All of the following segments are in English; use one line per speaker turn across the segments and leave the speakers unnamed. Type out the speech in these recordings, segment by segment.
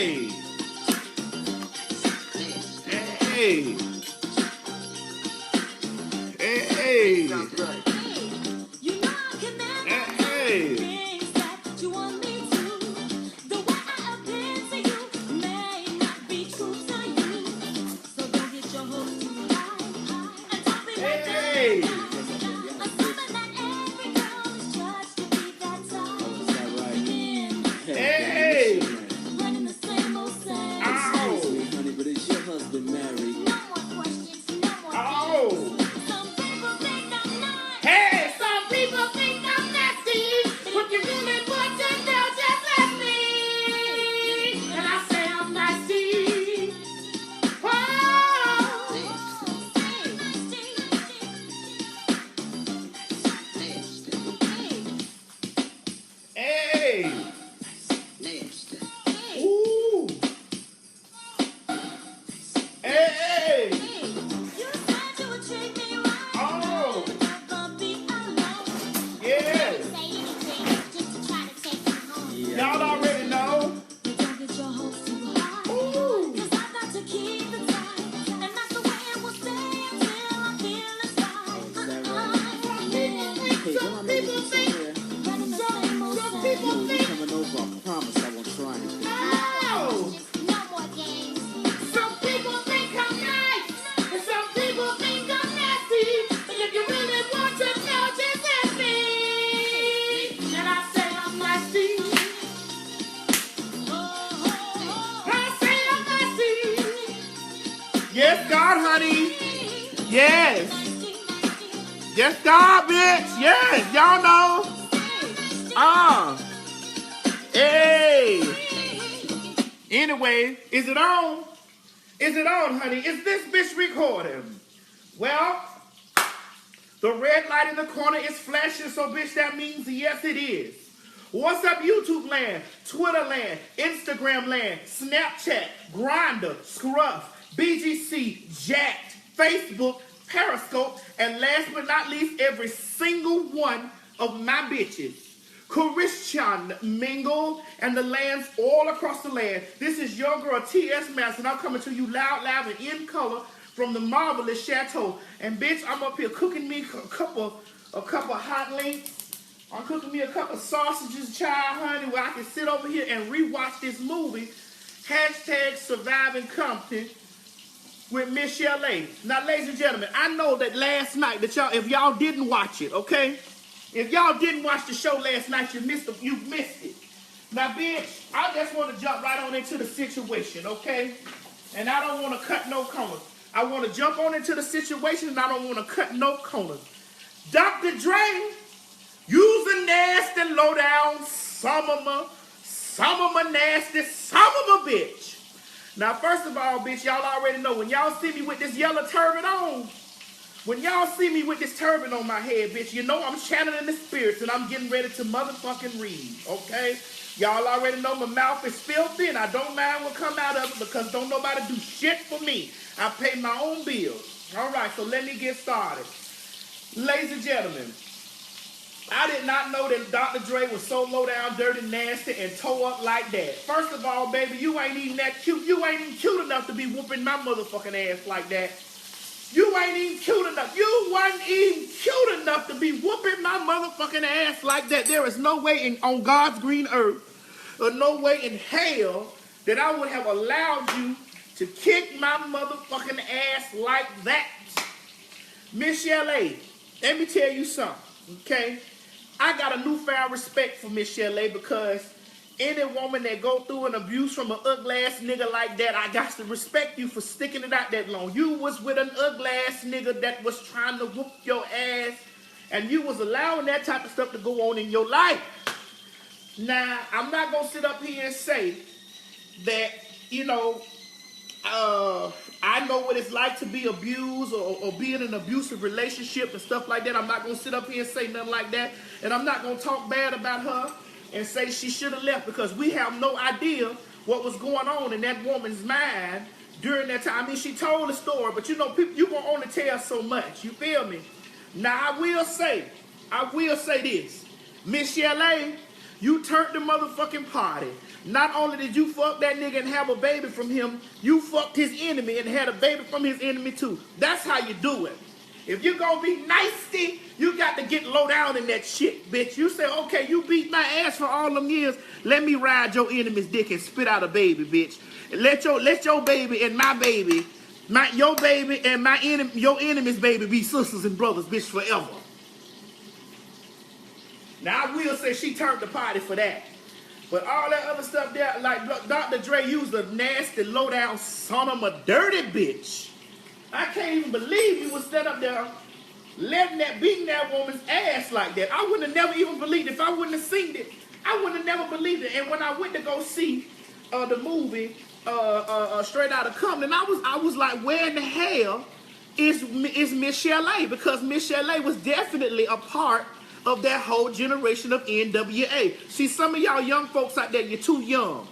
Hey. Hey. Hey. Hey. Y'all already know. Yes, God, honey. Yes. Yes, God, bitch. Yes, y'all know. Hey. Anyway, is it on? Is it on, honey? Is this bitch recording? Well, the red light in the corner is flashing, so bitch, that means yes, it is. What's up, YouTube land, Twitter land, Instagram land, Snapchat, Grindr, Scruff, BGC, Jacked, Facebook, Periscope, and last but not least, every single one of my bitches. Christian Mingle and the lands all across the land. This is your girl T.S. Madison. I'm coming to you loud, and in color from the marvelous chateau. And bitch, I'm up here cooking me a couple hot links. I'm cooking me a couple sausages, child, honey, where I can sit over here and rewatch this movie. Hashtag Surviving Compton with Michelle A. Now, ladies and gentlemen, I know that last night that y'all, if y'all didn't watch it, okay? If y'all didn't watch the show last night, you missed it. Now, bitch, I just want to jump right on into the situation, okay? And I don't want to cut no corners. I want to jump on into the situation, and I don't want to cut no corners. Dr. Dre, you's a nasty, low-down, some of them nasty, some of them bitch. Now, first of all, bitch, y'all already know, when y'all see me with this yellow turban on, when y'all see me with this turban on my head, bitch, you know I'm channeling the spirits and I'm getting ready to motherfucking read, okay? Y'all already know my mouth is filthy and I don't mind what come out of it because don't nobody do shit for me. I pay my own bills. All right, so let me get started. Ladies and gentlemen, I did not know that Dr. Dre was so low down, dirty, nasty, and toe up like that. First of all, baby, you ain't even that cute. You ain't even cute enough to be whooping my motherfucking ass like that. You ain't even cute enough. You weren't even cute enough to be whooping my motherfucking ass like that. There is no way on God's green earth or no way in hell that I would have allowed you to kick my motherfucking ass like that. Michelle A., let me tell you something, okay? I got a newfound respect for Michelle A. because any woman that go through an abuse from an ugly ass nigga like that, I got to respect you for sticking it out that long. You was with an ugly ass nigga that was trying to whoop your ass, and you was allowing that type of stuff to go on in your life. Now, I'm not going to sit up here and say that, you know, I know what it's like to be abused or be in an abusive relationship and stuff like that. I'm not going to sit up here and say nothing like that. And I'm not going to talk bad about her and say she should have left because we have no idea what was going on in that woman's mind during that time. I mean, she told the story, but you know, people, you can only tell so much. You feel me? Now, I will say this. Michelle A., You turned the motherfucking party. Not only did you fuck that nigga and have a baby from him, you fucked his enemy and had a baby from his enemy too. That's how you do it. If you gonna be nasty, you got to get low down in that shit, bitch. You say, okay, you beat my ass for all them years. Let me ride your enemy's dick and spit out a baby, bitch. Let your baby and my baby, your baby and your enemy's baby be sisters and brothers, bitch, forever. Now I will say she turned the party for that. But all that other stuff there, like Dr. Dre used a nasty, low down son of a dirty bitch. I can't even believe you would stand up there beating that woman's ass like that. I would have never even believed it. If I wouldn't have seen it, I would have never believed it. And when I went to go see the movie Straight Outta Compton, I was like, where in the hell is Michelle A? Because Michelle A was definitely a part of that whole generation of NWA. See, some of y'all young folks out there, you're too young.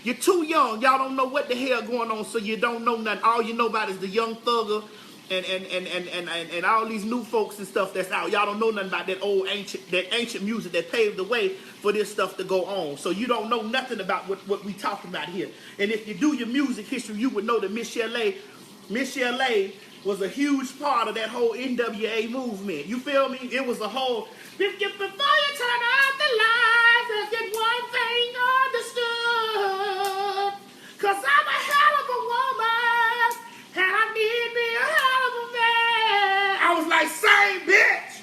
You're too young. Y'all don't know what the hell going on, so you don't know nothing. All you know about is the Young Thugger and all these new folks and stuff that's out. Y'all don't know nothing about that old ancient music that paved the way for this stuff to go on. So you don't know nothing about what we talking about here. And if you do your music history, you would know that Michelle A was a huge part of that whole NWA movement. You feel me? It was a whole, before you turn out the lights, let's get one thing understood. Cause I'm a hell of a woman, and I need me a hell of a man. I was like, sing, bitch.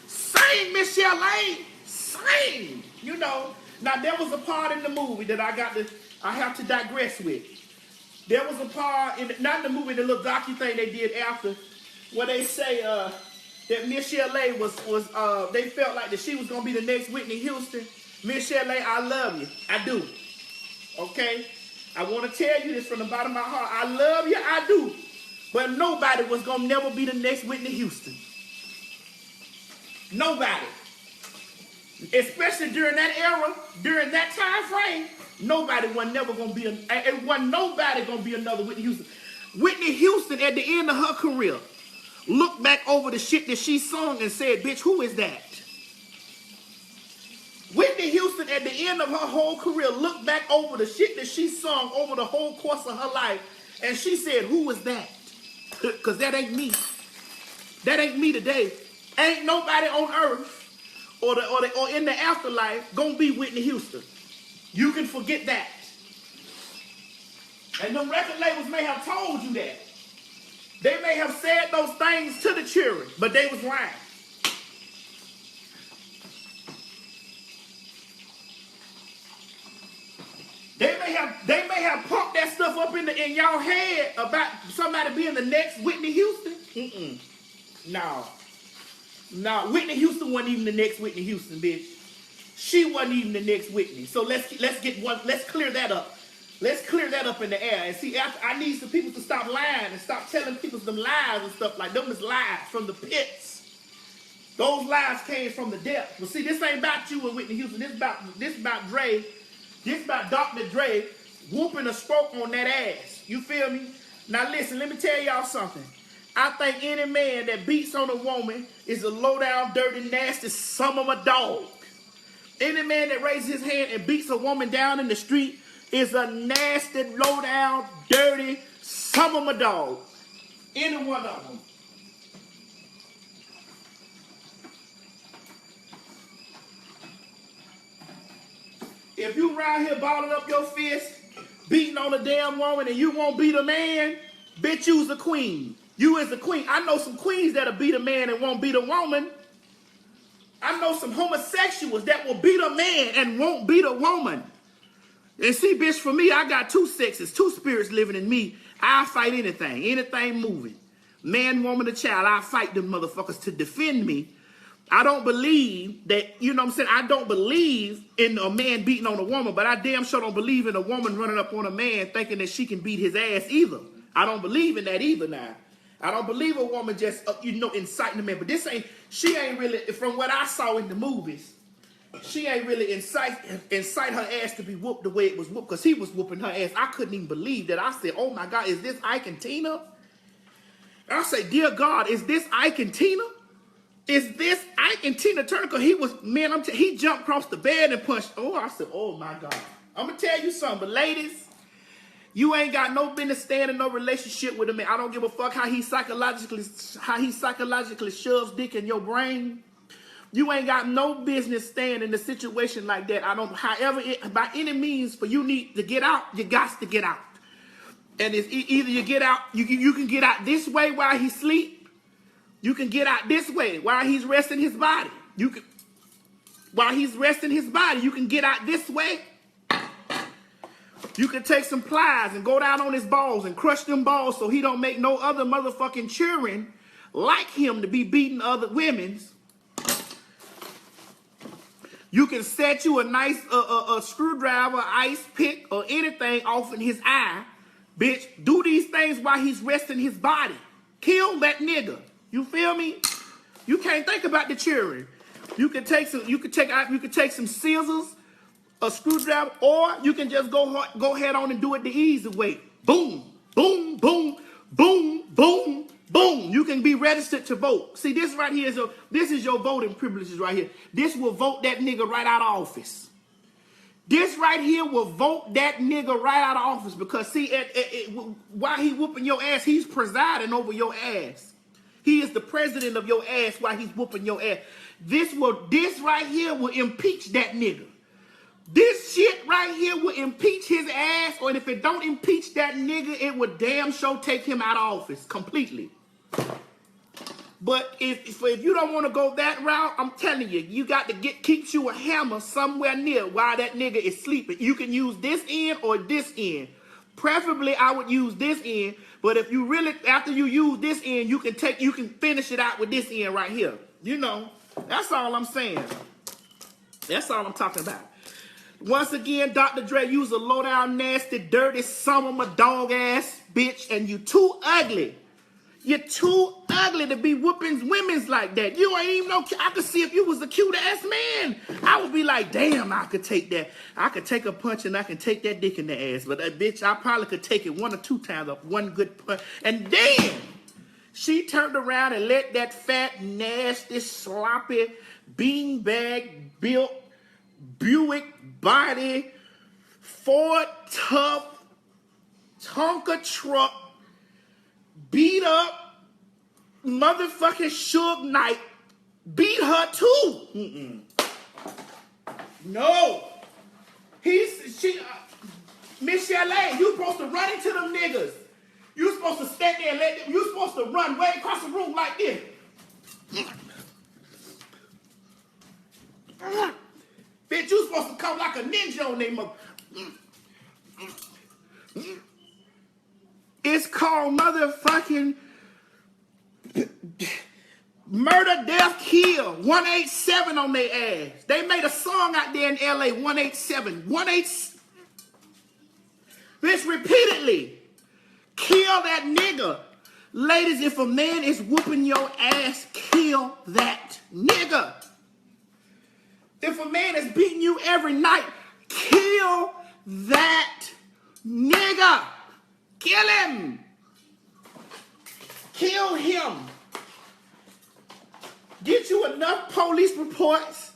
Sing, Michelle A. Sing. You know, now there was a part in the movie that I have to digress with. There was a part, not in the movie, the little docu thing they did after, where they say that Michelle A they felt like that she was going to be the next Whitney Houston. Michelle A, I love you. I do. Okay? I want to tell you this from the bottom of my heart. I love you, I do. But nobody was going to never be the next Whitney Houston. Nobody. Especially during that era, during that time frame, nobody was never going to be, it wasn't nobody going to be another Whitney Houston. Whitney Houston, at the end of her career, looked back over the shit that she sung and said, bitch, who is that? Whitney Houston, at the end of her whole career, looked back over the shit that she sung over the whole course of her life, and she said, who is that? Because that ain't me. That ain't me today. Ain't nobody on earth or in the afterlife gonna be Whitney Houston. You can forget that. And them record labels may have told you that. They may have said those things to the children, but they was lying. They may have pumped that stuff up in y'all head about somebody being the next Whitney Houston. No, Whitney Houston wasn't even the next Whitney Houston, bitch. She wasn't even the next Whitney. So let's clear that up. Let's clear that up in the air. And see, I need some people to stop lying and stop telling people some lies and stuff like them is lies from the pits. Those lies came from the depths. But see, this ain't about you and Whitney Houston. This about Dre. This about Dr. Dre whooping a stroke on that ass. You feel me? Now listen, let me tell y'all something. I think any man that beats on a woman is a low-down, dirty, nasty son of a dog. Any man that raises his hand and beats a woman down in the street is a nasty, low-down, dirty son of a dog. Any one of them. If you around here balling up your fist, beating on a damn woman, and you won't beat a man, bitch, you's a queen. You is a queen. I know some queens that'll beat a man and won't beat a woman. I know some homosexuals that will beat a man and won't beat a woman. And see, bitch, for me, I got two sexes, two spirits living in me. I'll fight anything moving. Man, woman, or child, I'll fight them motherfuckers to defend me. I don't believe that, you know what I'm saying, I don't believe in a man beating on a woman, but I damn sure don't believe in a woman running up on a man thinking that she can beat his ass either. I don't believe in that either now. I don't believe a woman just, inciting a man. But she ain't really, from what I saw in the movies, she ain't really incite her ass to be whooped the way it was whooped, because he was whooping her ass. I couldn't even believe that. I said, oh my God, is this Ike and Tina? I say, dear God, is this Ike and Tina? Is this Ike and Tina Turner? Because he was, man, he jumped across the bed and punched. Oh, I said, oh my God. I'm going to tell you something, but ladies, you ain't got no business staying in no relationship with a man. I don't give a fuck how he psychologically shoves dick in your brain. You ain't got no business staying in a situation like that. However, by any means, for you need to get out, you got to get out. And it's either you get out, you can get out this way while he sleep. You can get out this way while he's resting his body. While he's resting his body, you can get out this way. You can take some pliers and go down on his balls and crush them balls so he don't make no other motherfucking children like him to be beating other women's. You can set you a nice a screwdriver, ice pick, or anything off in his eye. Bitch, do these things while he's resting his body. Kill that nigga. You feel me? You can't think about the children. You can take some scissors, a screwdriver, or you can just go ahead on and do it the easy way. Boom, boom, boom, boom, boom, boom. You can be registered to vote. See, this right here is your voting privileges right here. This will vote that nigga right out of office. This right here will vote that nigga right out of office because see, while he whooping your ass, he's presiding over your ass. He is the president of your ass while he's whooping your ass. This right here will impeach that nigga. This shit right here will impeach his ass, or if it don't impeach that nigga, it would damn sure take him out of office completely. But if you don't want to go that route, I'm telling you, you got to keep you a hammer somewhere near while that nigga is sleeping. You can use this end or this end. Preferably, I would use this end. But if you really, after you use this end, you can finish it out with this end right here. You know, that's all I'm saying. That's all I'm talking about. Once again, Dr. Dre, you's a low down, nasty, dirty, son of a dog ass bitch, and you too ugly. You're too ugly to be whooping women's like that. You ain't even know. I could see if you was a cute ass man. I would be like, damn, I could take that. I could take a punch and I can take that dick in the ass. But that bitch, I probably could take it 1 or 2 times up, one good punch. And then she turned around and let that fat, nasty, sloppy, beanbag built Buick body, Ford tough, Tonka truck, beat up, motherfucking Suge Knight, beat her too. No. Miss Chalet, you supposed to run into them niggas. You supposed to stand there and let them, you supposed to run way across the room like this. Bitch, you supposed to come like a ninja on them mother. It's called motherfucking murder, death, kill. 187 on their ass. They made a song out there in LA, 187. Bitch, repeatedly. Kill that nigga. Ladies, if a man is whooping your ass, kill that nigga. If a man is beating you every night, kill that nigga. Kill him. Kill him. Get you enough police reports,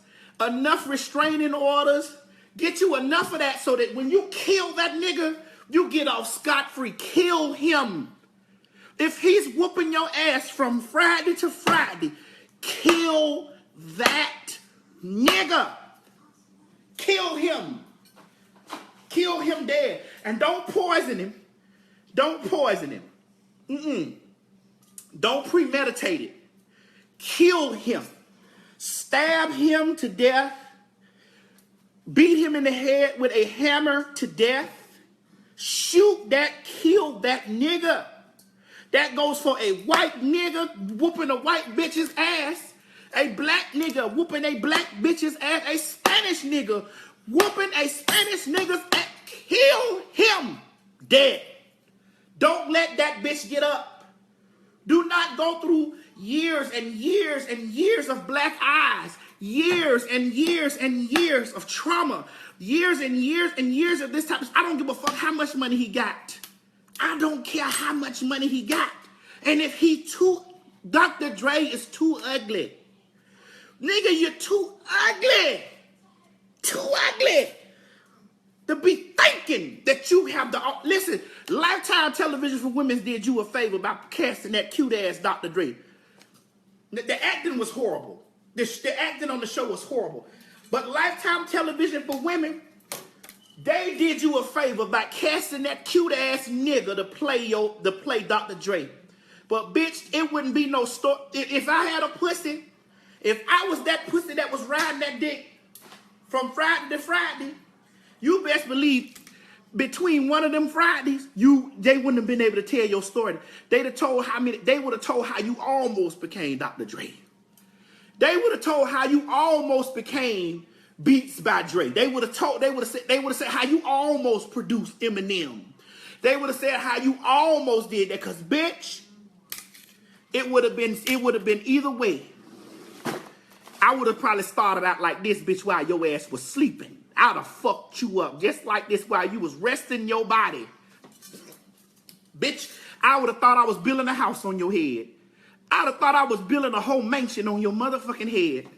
enough restraining orders. Get you enough of that so that when you kill that nigga, you get off scot-free. Kill him. If he's whooping your ass from Friday to Friday, kill that nigga. Kill him. Kill him dead. And don't poison him. Don't poison him. Don't premeditate it. Kill him. Stab him to death. Beat him in the head with a hammer to death. Shoot that, kill that nigga. That goes for a white nigga whooping a white bitch's ass. A black nigga whooping a black bitch's ass. A Spanish nigga whooping a Spanish nigga's ass. Kill him dead. Don't let that bitch get up. Do not go through years and years and years of black eyes. Years and years and years of trauma. Years and years and years of this type of... I don't give a fuck how much money he got. I don't care how much money he got. And if he too... Dr. Dre is too ugly. Nigga, you're too ugly. Too ugly to be thinking that you have the... Listen, Lifetime Television for Women did you a favor by casting that cute-ass Dr. Dre. The acting was horrible. The acting on the show was horrible. But Lifetime Television for Women, they did you a favor by casting that cute-ass nigga to play Dr. Dre. But, bitch, it wouldn't be no story. If I had a pussy, if I was that pussy that was riding that dick from Friday to Friday, you best believe between one of them Fridays, they wouldn't have been able to tell your story. They would have told how you almost became Dr. Dre. They would have told how you almost became Beats by Dre. They would have said how you almost produced Eminem. They would have said how you almost did that, because bitch, it would have been either way. I would have probably started out like this, bitch, while your ass was sleeping. I'd have fucked you up just like this while you was resting your body. Bitch, I would have thought I was building a house on your head. I'd have thought I was building a whole mansion on your motherfucking head.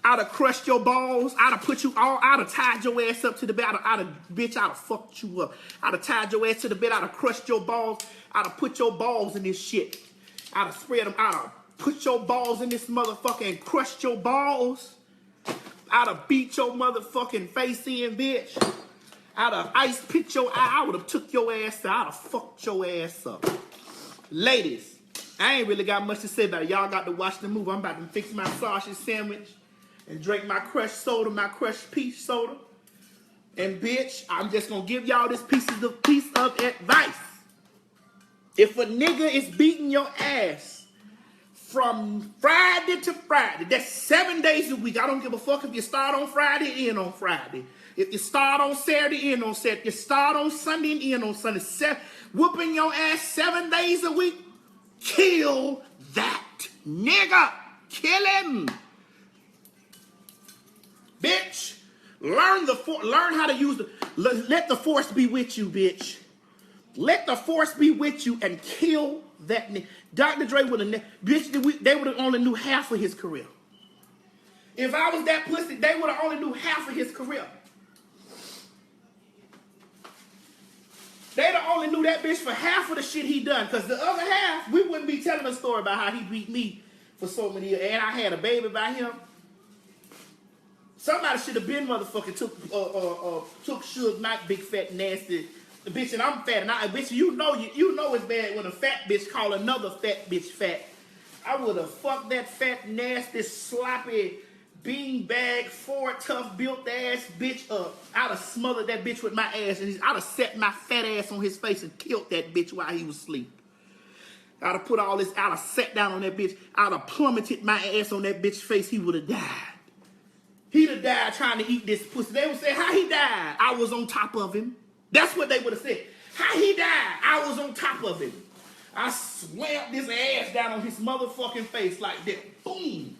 I'd have crushed your balls. I'd have tied your ass up to the bed. I'd have fucked you up. I'd have tied your ass to the bed. I'd have crushed your balls. I'd have put your balls in this shit. I'd have spread them. I'd have put your balls in this motherfucker and crushed your balls. I'd have beat your motherfucking face in, bitch. I'd have ice picked your eye. I would have took your ass out. I'd have fucked your ass up. Ladies, I ain't really got much to say about it. Y'all got to watch the movie. I'm about to fix my sausage sandwich and drink my crushed soda, my crushed peach soda. And bitch, I'm just going to give y'all this piece of advice. If a nigga is beating your ass from Friday to Friday, that's 7 days a week. I don't give a fuck if you start on Friday, end on Friday. If you start on Saturday, end on Saturday. If you start on Sunday and end on Sunday. Whooping your ass 7 days a week. Kill that nigga. Kill him. Bitch. Learn how to use let the force be with you, bitch. Let the force be with you and kill that nigga. Dr. Dre would have, bitch, they would have only knew half of his career. If I was that pussy, they would have only knew half of his career. They'd have only knew that bitch for half of the shit he done. Because the other half, we wouldn't be telling a story about how he beat me for so many years. And I had a baby by him. Somebody should have been motherfucking took Suge Knight, big fat nasty bitch, and I'm fat, and bitch, you know it's bad when a fat bitch call another fat bitch fat. I would have fucked that fat, nasty, sloppy, beanbag, Ford tough built ass bitch up. I'd have smothered that bitch with my ass, and I'd have set my fat ass on his face and killed that bitch while he was asleep. I'd have put all this, I'd have sat down on that bitch, I'd have plummeted my ass on that bitch's face, he would have died. He'd have died trying to eat this pussy. They would say, how he died? I was on top of him. That's what they would have said. How he died? I was on top of him. I slammed his ass down on his motherfucking face like that. Boom.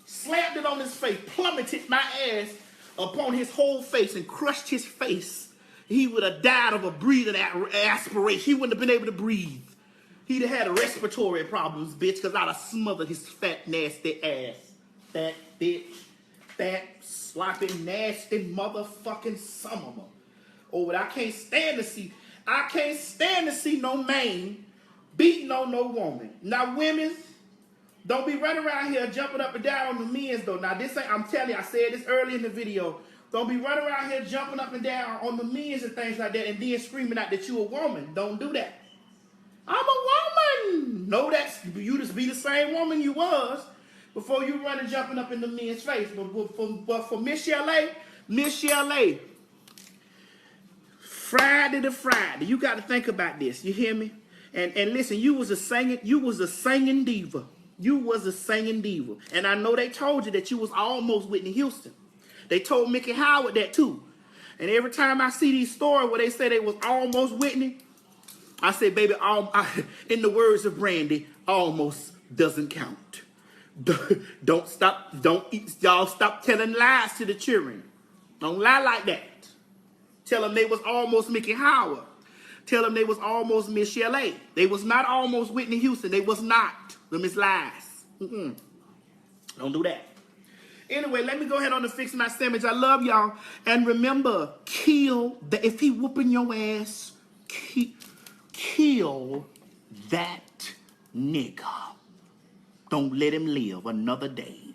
Slammed it on his face. Plummeted my ass upon his whole face and crushed his face. He would have died of a breathing aspiration. He wouldn't have been able to breathe. He'd have had respiratory problems, bitch, because I'd have smothered his fat, nasty ass. Fat bitch. Fat, sloppy, nasty motherfucking some of them. Oh, but I can't stand to see no man beating on no woman. Now, women, don't be running around here jumping up and down on the men's though. Now, this ain't, I'm telling you, I said this early in the video. Don't be running around here jumping up and down on the men's and things like that and then screaming out that you a woman. Don't do that. I'm a woman. No, you just be the same woman you was before you running jumping up in the men's face. But for Miss Chalet, Friday to Friday, you got to think about this. You hear me? And listen, you was a singing diva. You was a singing diva. And I know they told you that you was almost Whitney Houston. They told Mickey Howard that too. And every time I see these stories where they say they was almost Whitney, I say, baby, in the words of Brandy, almost doesn't count. Y'all stop telling lies to the children. Don't lie like that. Tell them they was almost Mickey Howard. Tell them they was almost Miss Chalet. They was not almost Whitney Houston. They was not. Them is lies. Don't do that. Anyway, let me go ahead on to fix my sandwich. I love y'all. And remember, if he whooping your ass, kill that nigga. Don't let him live another day.